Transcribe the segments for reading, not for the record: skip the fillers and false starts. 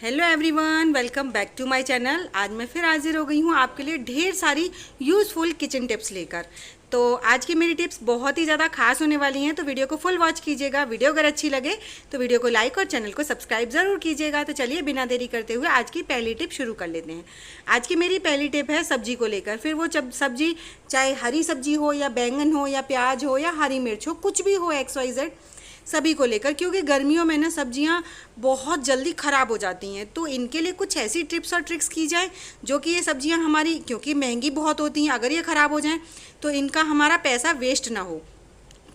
Hello everyone, welcome back to my channel. आज मैं फिर हाजिर हो गई हूँ आपके लिए ढेर सारी यूज़फुल किचन टिप्स लेकर। तो आज की मेरी टिप्स बहुत ही ज़्यादा खास होने वाली हैं, तो वीडियो को फुल वॉच कीजिएगा। वीडियो अगर अच्छी लगे तो वीडियो को लाइक और चैनल को सब्सक्राइब ज़रूर कीजिएगा। तो चलिए बिना देरी करते हुए आज की पहली टिप शुरू कर लेते हैं। आज की मेरी पहली टिप है सब्जी को लेकर। फिर वो सब्जी चाहे हरी सब्जी हो या बैंगन हो या प्याज हो या हरी मिर्च हो, कुछ भी हो XYZ, सभी को लेकर, क्योंकि गर्मियों में ना सब्जियां बहुत जल्दी ख़राब हो जाती हैं। तो इनके लिए कुछ ऐसी टिप्स और ट्रिक्स की जाए जो कि ये सब्जियां हमारी, क्योंकि महंगी बहुत होती हैं, अगर ये ख़राब हो जाएं तो इनका हमारा पैसा वेस्ट ना हो।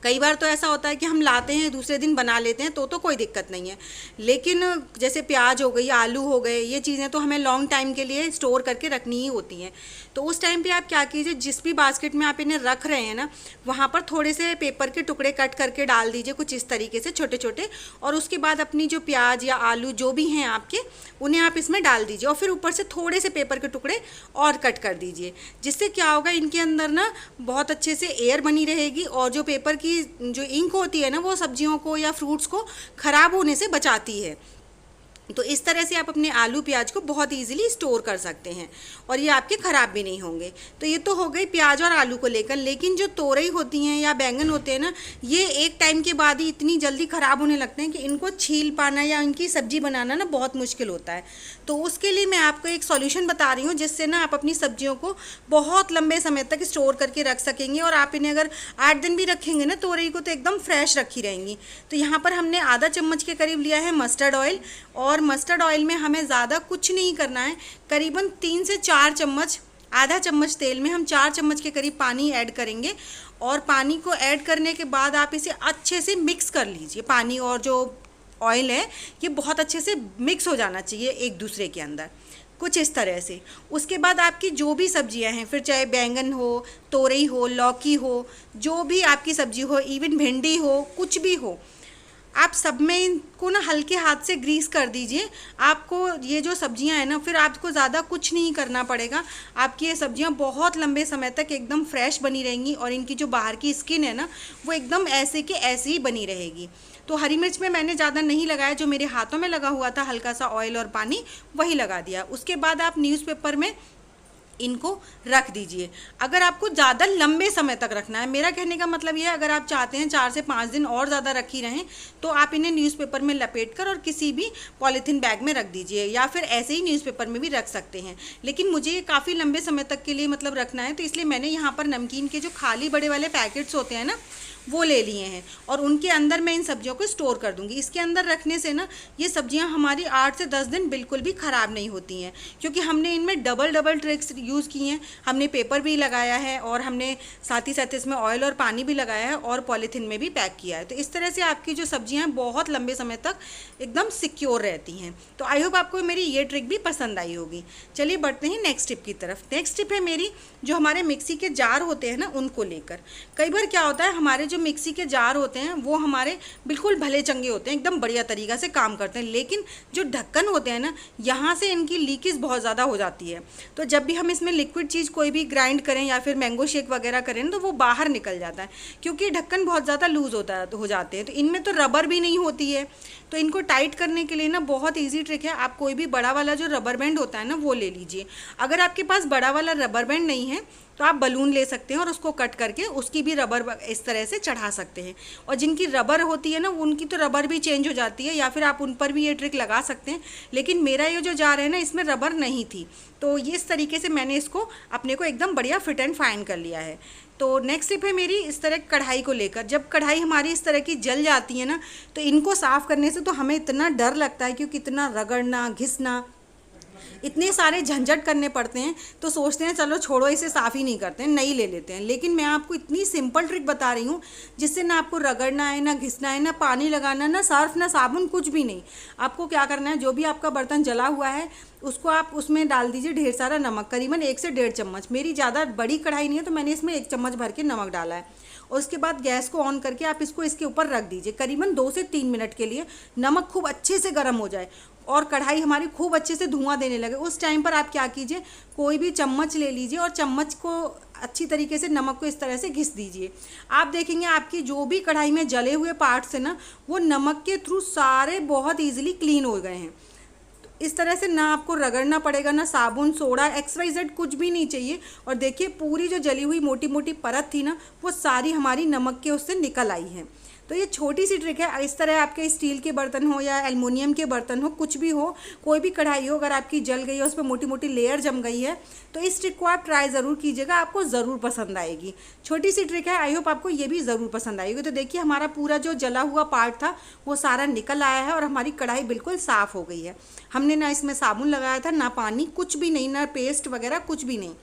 कई बार तो ऐसा होता है कि हम लाते हैं दूसरे दिन बना लेते हैं तो कोई दिक्कत नहीं है, लेकिन जैसे प्याज हो गई, आलू हो गए, ये चीज़ें तो हमें लॉन्ग टाइम के लिए स्टोर करके रखनी ही होती हैं। तो उस टाइम पे आप क्या कीजिए, जिस भी बास्केट में आप इन्हें रख रहे हैं ना, वहाँ पर थोड़े से पेपर के टुकड़े कट करके डाल दीजिए, कुछ इस तरीके से छोटे छोटे। और उसके बाद अपनी जो प्याज या आलू जो भी हैं आपके, उन्हें आप इसमें डाल दीजिए और फिर ऊपर से थोड़े से पेपर के टुकड़े और कट कर दीजिए। जिससे क्या होगा, इनके अंदर ना बहुत अच्छे से एयर बनी रहेगी और जो पेपर की जो इंक होती है ना, वो सब्जियों को या फ्रूट्स को ख़राब होने से बचाती है। तो इस तरह से आप अपने आलू प्याज को बहुत इजीली स्टोर कर सकते हैं और ये आपके ख़राब भी नहीं होंगे। तो ये तो हो गई प्याज और आलू को लेकर। लेकिन जो तोरई होती हैं या बैंगन होते हैं ना, ये एक टाइम के बाद ही इतनी जल्दी ख़राब होने लगते हैं कि इनको छील पाना या इनकी सब्जी बनाना ना बहुत मुश्किल होता है। तो उसके लिए मैं आपको एक सॉल्यूशन बता रही हूँ, जिससे ना आप अपनी सब्जियों को बहुत लंबे समय तक स्टोर करके रख सकेंगे। और आप इन्हें अगर 8 दिन भी रखेंगे ना तोरई को, तो एकदम फ्रेश रखी रहेंगी। तो यहाँ पर हमने आधा चम्मच के करीब लिया है मस्टर्ड ऑयल, और मस्टर्ड ऑयल में हमें ज़्यादा कुछ नहीं करना है। करीबन 3 से 4 चम्मच, आधा चम्मच तेल में हम 4 चम्मच के करीब पानी ऐड करेंगे। और पानी को ऐड करने के बाद आप इसे अच्छे से मिक्स कर लीजिए। पानी और जो ऑयल है ये बहुत अच्छे से मिक्स हो जाना चाहिए एक दूसरे के अंदर, कुछ इस तरह से। उसके बाद आपकी जो भी सब्जियां हैं, फिर चाहे बैंगन हो, तोरई हो, लौकी हो, जो भी आपकी सब्जी हो, इवन भिंडी हो, कुछ भी हो, आप सब में इनको ना हल्के हाथ से ग्रीस कर दीजिए। आपको ये जो सब्जियां हैं ना, फिर आपको ज़्यादा कुछ नहीं करना पड़ेगा। आपकी ये सब्जियां बहुत लंबे समय तक एकदम फ्रेश बनी रहेंगी और इनकी जो बाहर की स्किन है ना, वो एकदम ऐसे के ऐसे ही बनी रहेगी। तो हरी मिर्च में मैंने ज़्यादा नहीं लगाया, जो मेरे हाथों में लगा हुआ था हल्का सा ऑयल और पानी, वही लगा दिया। उसके बाद आप न्यूज़पेपर में इनको रख दीजिए। अगर आपको ज़्यादा लंबे समय तक रखना है, मेरा कहने का मतलब ये है, अगर आप चाहते हैं 4 से 5 दिन और ज़्यादा रखी रहें, तो आप इन्हें न्यूज़पेपर में लपेटकर और किसी भी पॉलीथीन बैग में रख दीजिए, या फिर ऐसे ही न्यूज़पेपर में भी रख सकते हैं। लेकिन मुझे ये काफ़ी लंबे समय तक के लिए मतलब रखना है, तो इसलिए मैंने यहाँ पर नमकीन के जो खाली बड़े वाले पैकेट्स होते हैं ना, वो ले लिए हैं और उनके अंदर मैं इन सब्जियों को स्टोर कर दूंगी। इसके अंदर रखने से ना ये सब्जियां हमारी 8 से 10 दिन बिल्कुल भी ख़राब नहीं होती हैं, क्योंकि हमने इनमें डबल ट्रिक्स यूज़ की हैं। हमने पेपर भी लगाया है और हमने साथ ही साथ इसमें ऑयल और पानी भी लगाया है और पॉलीथीन में भी पैक किया है। तो इस तरह से आपकी जो सब्जियाँ हैं बहुत लंबे समय तक एकदम सिक्योर रहती हैं। तो आई होप आपको मेरी ये ट्रिक भी पसंद आई होगी। चलिए बढ़ते हैं नेक्स्ट टिप की तरफ। नेक्स्ट टिप है मेरी, जो हमारे मिक्सी के जार होते हैं ना, उनको लेकर। कई बार क्या होता है, हमारे जो मिक्सी के जार होते हैं वो हमारे बिल्कुल भले चंगे होते हैं, एकदम बढ़िया तरीक़ा से काम करते हैं, लेकिन जो ढक्कन होते हैं ना, यहाँ से इनकी लीकेज बहुत ज़्यादा हो जाती है। तो जब भी हम इसमें लिक्विड चीज़ कोई भी ग्राइंड करें या फिर मैंगो शेक वगैरह करें, तो वो बाहर निकल जाता है, क्योंकि ढक्कन बहुत ज़्यादा लूज़ होता है, तो हो जाते हैं। तो इनमें तो रबर भी नहीं होती है। तो इनको टाइट करने के लिए ना बहुत ईजी ट्रिक है, आप कोई भी बड़ा वाला जो रबर बैंड होता है ना, वो ले लीजिए। अगर आपके पास बड़ा वाला रबर बैंड नहीं है तो आप बलून ले सकते हैं और उसको कट करके उसकी भी रबर इस तरह से चढ़ा सकते हैं। और जिनकी रबर होती है ना, उनकी तो रबर भी चेंज हो जाती है, या फिर आप उन पर भी ये ट्रिक लगा सकते हैं। लेकिन मेरा ये जो जार है ना, इसमें रबर नहीं थी, तो ये इस तरीके से मैंने इसको अपने को एकदम बढ़िया फिट एंड फाइन कर लिया है। तो नेक्स्ट टिप है मेरी इस तरह कढ़ाई को लेकर। जब कढ़ाई हमारी इस तरह की जल जाती है ना, तो इनको साफ़ करने से तो हमें इतना डर लगता है, क्योंकि इतना रगड़ना, घिसना, इतने सारे झंझट करने पड़ते हैं। तो सोचते हैं चलो छोड़ो, इसे साफ़ ही नहीं करते हैं, नई ले लेते हैं। लेकिन मैं आपको इतनी सिंपल ट्रिक बता रही हूँ, जिससे ना आपको रगड़ना है, ना घिसना है, ना पानी लगाना, ना सर्फ, ना साबुन, कुछ भी नहीं। आपको क्या करना है, जो भी आपका बर्तन जला हुआ है उसको आप उसमें डाल दीजिए ढेर सारा नमक, करीबन 1 से 1.5 चम्मच। मेरी ज़्यादा बड़ी कढ़ाई नहीं है, तो मैंने इसमें 1 चम्मच भर के नमक डाला है। और उसके बाद गैस को ऑन करके आप इसको इसके ऊपर रख दीजिए करीबन 2 से 3 मिनट के लिए। नमक खूब अच्छे से गर्म हो जाए और कढ़ाई हमारी खूब अच्छे से धुआं देने लगे, उस टाइम पर आप क्या कीजिए, कोई भी चम्मच ले लीजिए और चम्मच को अच्छी तरीके से नमक को इस तरह से घिस दीजिए। आप देखेंगे आपकी जो भी कढ़ाई में जले हुए पार्ट्स हैं ना, वो नमक के थ्रू सारे बहुत ईजिली क्लीन हो गए हैं। इस तरह से ना आपको रगड़ना पड़ेगा, ना साबुन सोडा XYZ कुछ भी नहीं चाहिए। और देखिए पूरी जो जली हुई मोटी मोटी परत थी ना, वो सारी हमारी नमक के उससे निकल आई है। तो ये छोटी सी ट्रिक है। इस तरह आपके स्टील के बर्तन हो या एल्युमिनियम के बर्तन हो, कुछ भी हो, कोई भी कढ़ाई हो, अगर आपकी जल गई है, उस पर मोटी मोटी लेयर जम गई है, तो इस ट्रिक को आप ट्राई ज़रूर कीजिएगा, आपको ज़रूर पसंद आएगी। छोटी सी ट्रिक है, आई होप आपको ये भी ज़रूर पसंद आएगी। तो देखिए हमारा पूरा जो जला हुआ पार्ट था वो सारा निकल आया है और हमारी कढ़ाई बिल्कुल साफ़ हो गई है। हमने ना इसमें साबुन लगाया था, ना पानी, कुछ भी नहीं, ना पेस्ट वगैरह कुछ भी नहीं।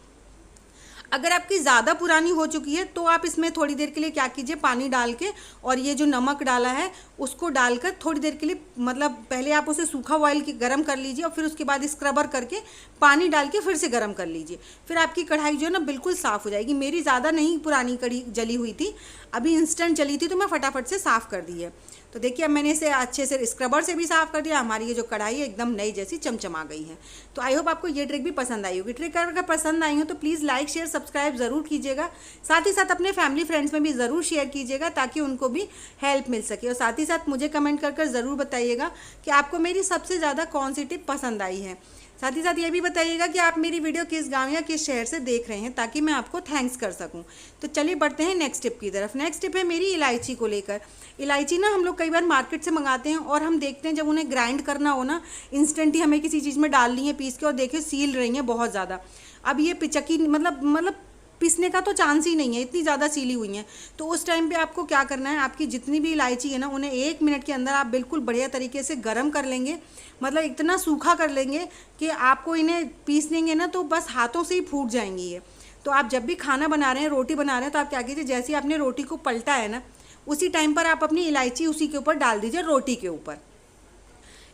अगर आपकी ज़्यादा पुरानी हो चुकी है तो आप इसमें थोड़ी देर के लिए क्या कीजिए, पानी डाल के और ये जो नमक डाला है उसको डालकर थोड़ी देर के लिए, मतलब पहले आप उसे सूखा ऑयल की गर्म कर लीजिए और फिर उसके बाद स्क्रबर करके पानी डाल के फिर से गर्म कर लीजिए। फिर आपकी कढ़ाई जो है ना बिल्कुल साफ़ हो जाएगी। मेरी ज़्यादा नहीं पुरानी कढ़ी जली हुई थी, अभी इंस्टेंट जली थी तो मैं फटाफट से साफ़ कर दी है। तो देखिए अब मैंने इसे अच्छे से स्क्रबर से भी साफ़ कर दिया, हमारी ये जो कढ़ाई है एकदम नई जैसी चमचमा गई है। तो आई होप आपको ये ट्रिक भी पसंद आई होगी। ट्रिक अगर पसंद आई हो तो प्लीज़ लाइक शेयर सब्सक्राइब ज़रूर कीजिएगा। साथ ही साथ अपने फैमिली फ्रेंड्स में भी ज़रूर शेयर कीजिएगा ताकि उनको भी हेल्प मिल सके। और साथ ही साथ मुझे कमेंट कर ज़रूर बताइएगा कि आपको मेरी सबसे ज़्यादा कौन सी टिप पसंद आई है। साथ ही साथ ये भी बताइएगा कि आप मेरी वीडियो किस गांव या किस शहर से देख रहे हैं ताकि मैं आपको थैंक्स कर सकूं। तो चलिए बढ़ते हैं नेक्स्ट टिप की तरफ। नेक्स्ट टिप है मेरी इलायची को लेकर। इलायची ना हम लोग कई बार मार्केट से मंगाते हैं और हम देखते हैं जब उन्हें ग्राइंड करना हो ना, इंस्टेंट ही हमें किसी चीज़ में डाल ली है पीस के और देखे सील रही हैं बहुत ज़्यादा। अब ये पिचकी मतलब पीसने का तो चांस ही नहीं है, इतनी ज़्यादा सीली हुई हैं। तो उस टाइम पे आपको क्या करना है, आपकी जितनी भी इलायची है ना उन्हें 1 मिनट के अंदर आप बिल्कुल बढ़िया तरीके से गर्म कर लेंगे। मतलब इतना सूखा कर लेंगे कि आपको इन्हें पीस लेंगे ना तो बस हाथों से ही फूट जाएंगी ये। तो आप जब भी खाना बना रहे हैं, रोटी बना रहे हैं, तो आप क्या कीजिए, जैसे आपने रोटी को पलटा है ना, उसी टाइम पर आप अपनी इलायची उसी के ऊपर डाल दीजिए, रोटी के ऊपर।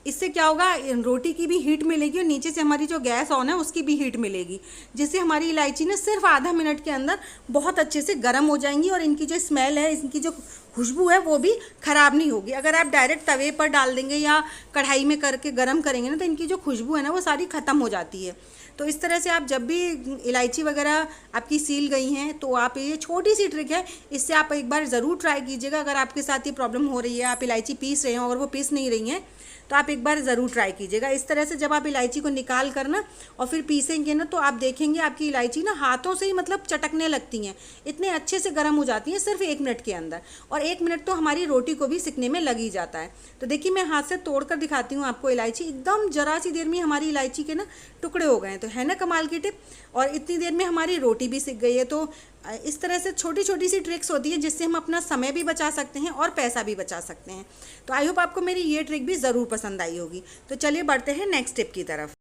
इससे क्या होगा, रोटी की भी हीट मिलेगी और नीचे से हमारी जो गैस ऑन है उसकी भी हीट मिलेगी, जिससे हमारी इलायची ना सिर्फ आधा मिनट के अंदर बहुत अच्छे से गर्म हो जाएंगी और इनकी जो स्मेल है, इनकी जो खुशबू है वो भी ख़राब नहीं होगी। अगर आप डायरेक्ट तवे पर डाल देंगे या कढ़ाई में करके गर्म करेंगे ना तो इनकी जो खुशबू है ना वो सारी ख़त्म हो जाती है। तो इस तरह से आप जब भी इलायची वगैरह आपकी सील गई हैं तो आप, ये छोटी सी ट्रिक है, इससे आप एक बार ज़रूर ट्राई कीजिएगा। अगर आपके साथ ये प्रॉब्लम हो रही है, आप इलायची पीस रहे हो और वो पीस नहीं रही हैं, तो आप एक बार ज़रूर ट्राई कीजिएगा। इस तरह से जब आप इलायची को निकाल कर ना और फिर पीसेंगे ना तो आप देखेंगे आपकी इलायची ना हाथों से ही मतलब चटकने लगती हैं, इतने अच्छे से गर्म हो जाती हैं सिर्फ 1 मिनट के अंदर। और 1 मिनट तो हमारी रोटी को भी सिकने में लग ही जाता है। तो देखिए मैं हाथ से तोड़ कर दिखाती हूँ आपको इलायची, एकदम जरा सी देर में हमारी इलायची के ना टुकड़े हो गए हैं। तो है ना कमाल की टिप, और इतनी देर में हमारी रोटी भी सिक गई है। तो इस तरह से छोटी छोटी सी ट्रिक्स होती है जिससे हम अपना समय भी बचा सकते हैं और पैसा भी बचा सकते हैं। तो आई होप आपको मेरी ये ट्रिक भी ज़रूर पसंद आई होगी। तो चलिए बढ़ते हैं नेक्स्ट टिप की तरफ।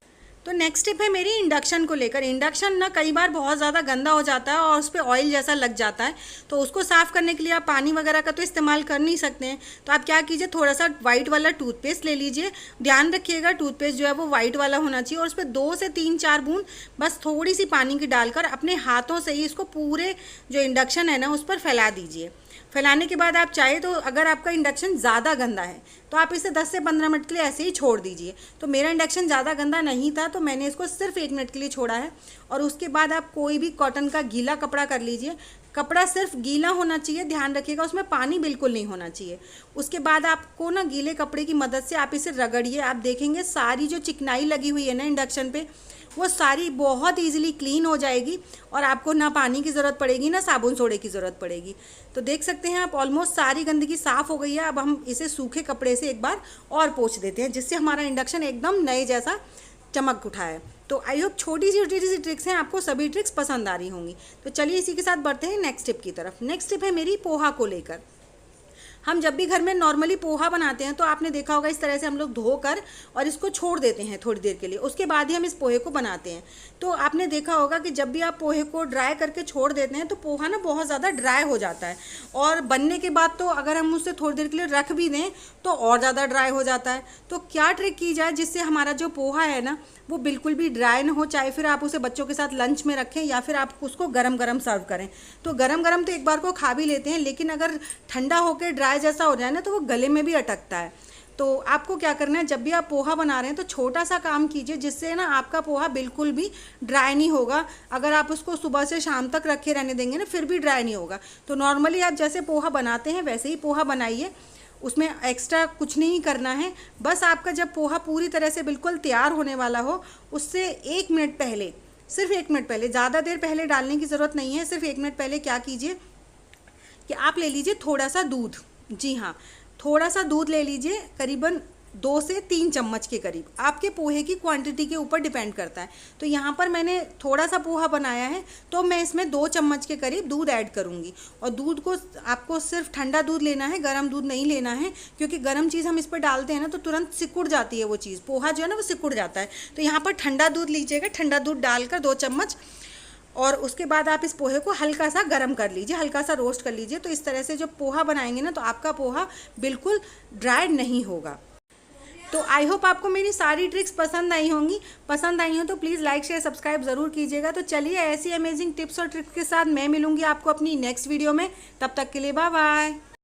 तो नेक्स्ट टिप है मेरी इंडक्शन को लेकर। इंडक्शन ना कई बार बहुत ज़्यादा गंदा हो जाता है और उस पर ऑयल जैसा लग जाता है, तो उसको साफ़ करने के लिए आप पानी वगैरह का तो इस्तेमाल कर नहीं सकते हैं। तो आप क्या कीजिए, थोड़ा सा वाइट वाला टूथपेस्ट ले लीजिए। ध्यान रखिएगा टूथपेस्ट जो है वो वाइट वाला होना चाहिए और उस पर 2 से 3-4 बूंद बस थोड़ी सी पानी की डालकर अपने हाथों से ही इसको पूरे जो इंडक्शन है ना उस पर फैला दीजिए। फैलाने के बाद आप चाहे तो, अगर आपका इंडक्शन ज़्यादा गंदा है तो आप इसे 10 से 15 मिनट के लिए ऐसे ही छोड़ दीजिए। तो मेरा इंडक्शन ज़्यादा गंदा नहीं था तो मैंने इसको सिर्फ 1 मिनट के लिए छोड़ा है। और उसके बाद आप कोई भी कॉटन का गीला कपड़ा कर लीजिए, कपड़ा सिर्फ गीला होना चाहिए, ध्यान रखिएगा उसमें पानी बिल्कुल नहीं होना चाहिए। उसके बाद आपको ना गीले कपड़े की मदद से आप इसे रगड़िए, आप देखेंगे सारी जो चिकनाई लगी हुई है ना इंडक्शन पे वो सारी बहुत इजीली क्लीन हो जाएगी और आपको ना पानी की ज़रूरत पड़ेगी ना साबुन सोडे की ज़रूरत पड़ेगी। तो देख सकते हैं आप ऑलमोस्ट सारी गंदगी साफ़ हो गई है। अब हम इसे सूखे कपड़े से एक बार और पोंछ देते हैं जिससे हमारा इंडक्शन एकदम नए जैसा चमक उठा है। तो आई होप छोटी सी ट्रिक्स हैं, आपको सभी ट्रिक्स पसंद आ रही होंगी। तो चलिए इसी के साथ बढ़ते हैं नेक्स्ट टिप की तरफ। नेक्स्ट टिप है मेरी पोहा को लेकर। हम जब भी घर में नॉर्मली पोहा बनाते हैं तो आपने देखा होगा इस तरह से हम लोग धोकर और इसको छोड़ देते हैं थोड़ी देर के लिए, उसके बाद ही हम इस पोहे को बनाते हैं। तो आपने देखा होगा कि जब भी आप पोहे को ड्राई करके छोड़ देते हैं तो पोहा ना बहुत ज़्यादा ड्राई हो जाता है और बनने के बाद तो अगर हम उसे थोड़ी देर के लिए रख भी दें तो और ज़्यादा ड्राई हो जाता है। तो क्या ट्रिक की जाए जिससे हमारा जो पोहा है ना वो बिल्कुल भी ड्राई ना हो, चाहे फिर आप उसे बच्चों के साथ लंच में रखें या फिर आप उसको गरम गरम सर्व करें। तो गरम गरम तो एक बार को खा भी लेते हैं, लेकिन अगर ठंडा होकर ड्राई जैसा हो जाए ना तो वो गले में भी अटकता है। तो आपको क्या करना है, जब भी आप पोहा बना रहे हैं तो छोटा सा काम कीजिए जिससे ना आपका पोहा बिल्कुल भी ड्राई नहीं होगा। अगर आप उसको सुबह से शाम तक रखे रहने देंगे ना फिर भी ड्राई नहीं होगा। तो नॉर्मली आप जैसे पोहा बनाते हैं वैसे ही पोहा बनाइए उसमें एक्स्ट्रा कुछ नहीं करना है। बस आपका जब पोहा पूरी तरह से बिल्कुल तैयार होने वाला हो, उससे 1 मिनट पहले, सिर्फ 1 मिनट पहले, ज़्यादा देर पहले डालने की ज़रूरत नहीं है। सिर्फ 1 मिनट पहले क्या कीजिए कि आप ले लीजिए थोड़ा सा दूध। जी हाँ, थोड़ा सा दूध ले लीजिए, करीबन 2 से 3 चम्मच के करीब। आपके पोहे की क्वांटिटी के ऊपर डिपेंड करता है। तो यहाँ पर मैंने थोड़ा सा पोहा बनाया है, तो मैं इसमें 2 चम्मच के करीब दूध ऐड करूँगी। और दूध को आपको सिर्फ ठंडा दूध लेना है, गर्म दूध नहीं लेना है, क्योंकि गर्म चीज़ हम इस पर डालते हैं ना तो तुरंत सिकुड़ जाती है वो चीज़, पोहा जो है ना वो सिकुड़ जाता है। तो यहाँ पर ठंडा दूध लीजिएगा, ठंडा दूध डालकर 2 चम्मच, और उसके बाद आप इस पोहे को हल्का सा गर्म कर लीजिए, हल्का सा रोस्ट कर लीजिए। तो इस तरह से जब पोहा बनाएंगे ना तो आपका पोहा बिल्कुल ड्राई नहीं होगा। तो आई होप आपको मेरी सारी ट्रिक्स पसंद आई होंगी। पसंद आई हो तो प्लीज़ लाइक शेयर सब्सक्राइब ज़रूर कीजिएगा। तो चलिए, ऐसी अमेजिंग टिप्स और ट्रिक्स के साथ मैं मिलूंगी आपको अपनी नेक्स्ट वीडियो में। तब तक के लिए बाय बाय।